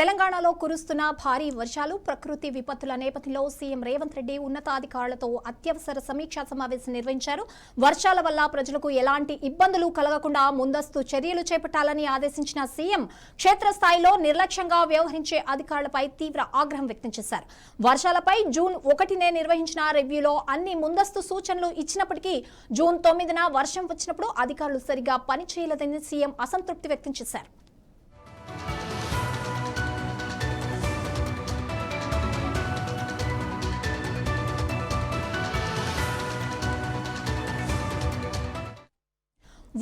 తెలంగాణలో కురుస్తున్న భారీ వర్షాలు ప్రకృతి విపత్తుల నేపథ్యంలో సీఎం రేవంత్ రెడ్డి ఉన్నతాధికారులతో అత్యవసర సమీక్షా సమావేశం నిర్వహించారు. వర్షాల వల్ల ప్రజలకు ఎలాంటి ఇబ్బందులు కలగకుండా ముందస్తు చర్యలు చేపట్టాలని ఆదేశించిన సీఎం క్షేత్రస్థాయిలో నిర్లక్ష్యంగా వ్యవహరించే అధికారులపై తీవ్ర ఆగ్రహం వ్యక్తం చేశారు. వర్షాలపై జూన్ 1నే నిర్వహించిన రివ్యూలో అన్ని ముందస్తు సూచనలు ఇచ్చినప్పటికీ జూన్ 9న వర్షం వచ్చినప్పుడు అధికారులు సరిగా పనిచేయలేదని సీఎం అసంతృప్తి వ్యక్తం చేశారు.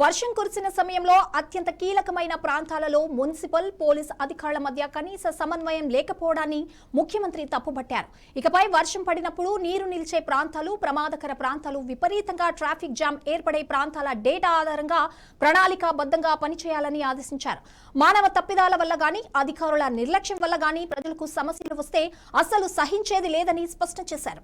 వర్షం కురిసిన సమయంలో అత్యంత కీలకమైన ప్రాంతాలలో మున్సిపల్ పోలీస్ అధికారుల మధ్య కనీస సమన్వయం లేకపోవడాన్ని ముఖ్యమంత్రి తప్పుపట్టారు. ఇకపై వర్షం పడినప్పుడు నీరు నిలిచే ప్రాంతాలు, ప్రమాదకర ప్రాంతాలు, విపరీతంగా ట్రాఫిక్ జామ్ ఏర్పడే ప్రాంతాల డేటా ఆధారంగా ప్రణాళికాబద్ధంగా పనిచేయాలని ఆదేశించారు. మానవ తప్పిదాల వల్ల గానీ, అధికారుల నిర్లక్ష్యం వల్ల గానీ ప్రజలకు సమస్యలు వస్తే అస్సలు సహించేది లేదని స్పష్టం చేశారు.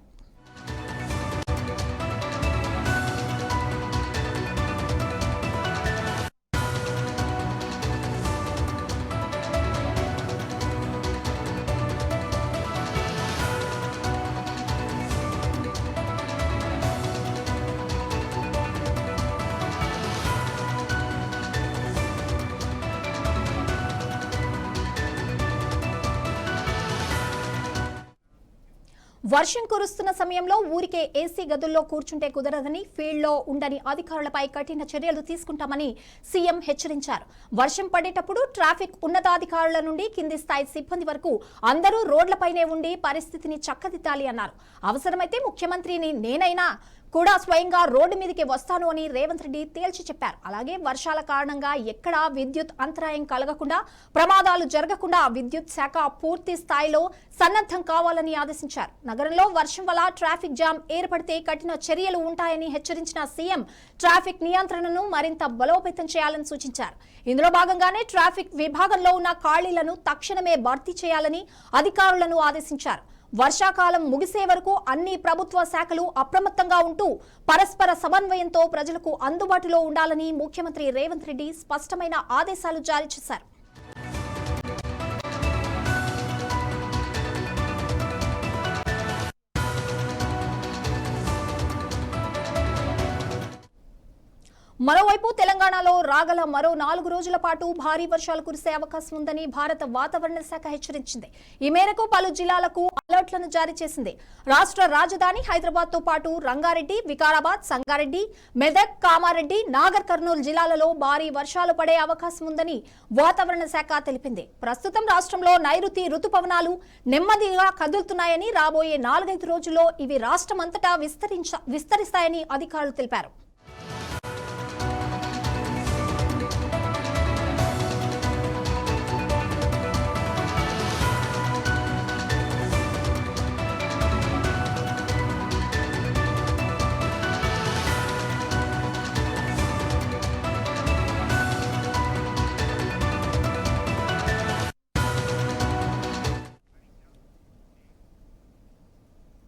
వర్షం కురుస్తున్న సమయంలో ఊరికే ఏసీ గదుల్లో కూర్చుంటే కుదరదని, ఫీల్డ్లో ఉండని అధికారులపై కఠిన చర్యలు తీసుకుంటామని సీఎం హెచ్చరించారు. వర్షం పడేటప్పుడు ట్రాఫిక్ ఉన్నతాధికారుల నుండి కింది స్థాయి సిబ్బంది వరకు అందరూ రోడ్లపైనే ఉండి పరిస్థితిని చక్కదిద్దాలి అన్నారు. అవసరమైతే ముఖ్యమంత్రిని నేనైనా కూడా స్వయంగా రోడ్డు మీదకి వస్తాను అని రేవంత్ రెడ్డి తేల్చి చెప్పారు. అలాగే వర్షాల కారణంగా ఎక్కడా విద్యుత్ అంతరాయం కలగకుండా, ప్రమాదాలు జరగకుండా విద్యుత్ శాఖ పూర్తి స్థాయిలో సన్నద్ధం కావాలని ఆదేశించారు. నగరంలో వర్షం వల్ల ట్రాఫిక్ జామ్ ఏర్పడితే కఠిన చర్యలు ఉంటాయని హెచ్చరించిన సీఎం ట్రాఫిక్ నియంత్రణను మరింత బలోపేతం చేయాలని సూచించారు. ఇందులో భాగంగానే ట్రాఫిక్ విభాగంలో ఉన్న ఖాళీలను తక్షణమే భర్తీ చేయాలని అధికారులను ఆదేశించారు. వర్షాకాలం ముగిసే వరకు అన్ని ప్రభుత్వ శాఖలు అప్రమత్తంగా ఉంటూ పరస్పర సమన్వయంతో ప్రజలకు అందుబాటులో ఉండాలని ముఖ్యమంత్రి రేవంత్ రెడ్డి స్పష్టమైన ఆదేశాలు జారీ చేశారు. మరోవైపు తెలంగాణలో రాగల మరో 4 రోజుల పాటు భారీ వర్షాలు కురిసే అవకాశం ఉందని భారత వాతావరణ శాఖ హెచ్చరించింది. ఈ మేరకు పలు జిల్లాలకు అలర్ట్లను జారీ చేసింది. రాష్ట్ర రాజధాని హైదరాబాద్ తో పాటు రంగారెడ్డి, వికారాబాద్, సంగారెడ్డి, మెదక్, కామారెడ్డి, నాగర్ కర్నూలు జిల్లాలలో భారీ వర్షాలు పడే అవకాశం ఉందని వాతావరణ శాఖ తెలిపింది. ప్రస్తుతం రాష్ట్రంలో నైరుతి రుతుపవనాలు నెమ్మదిగా కదులుతున్నాయని, రాబోయే 4-5 రోజుల్లో ఇవి రాష్ట్రమంతటా విస్తరిస్తాయని అధికారులు తెలిపారు.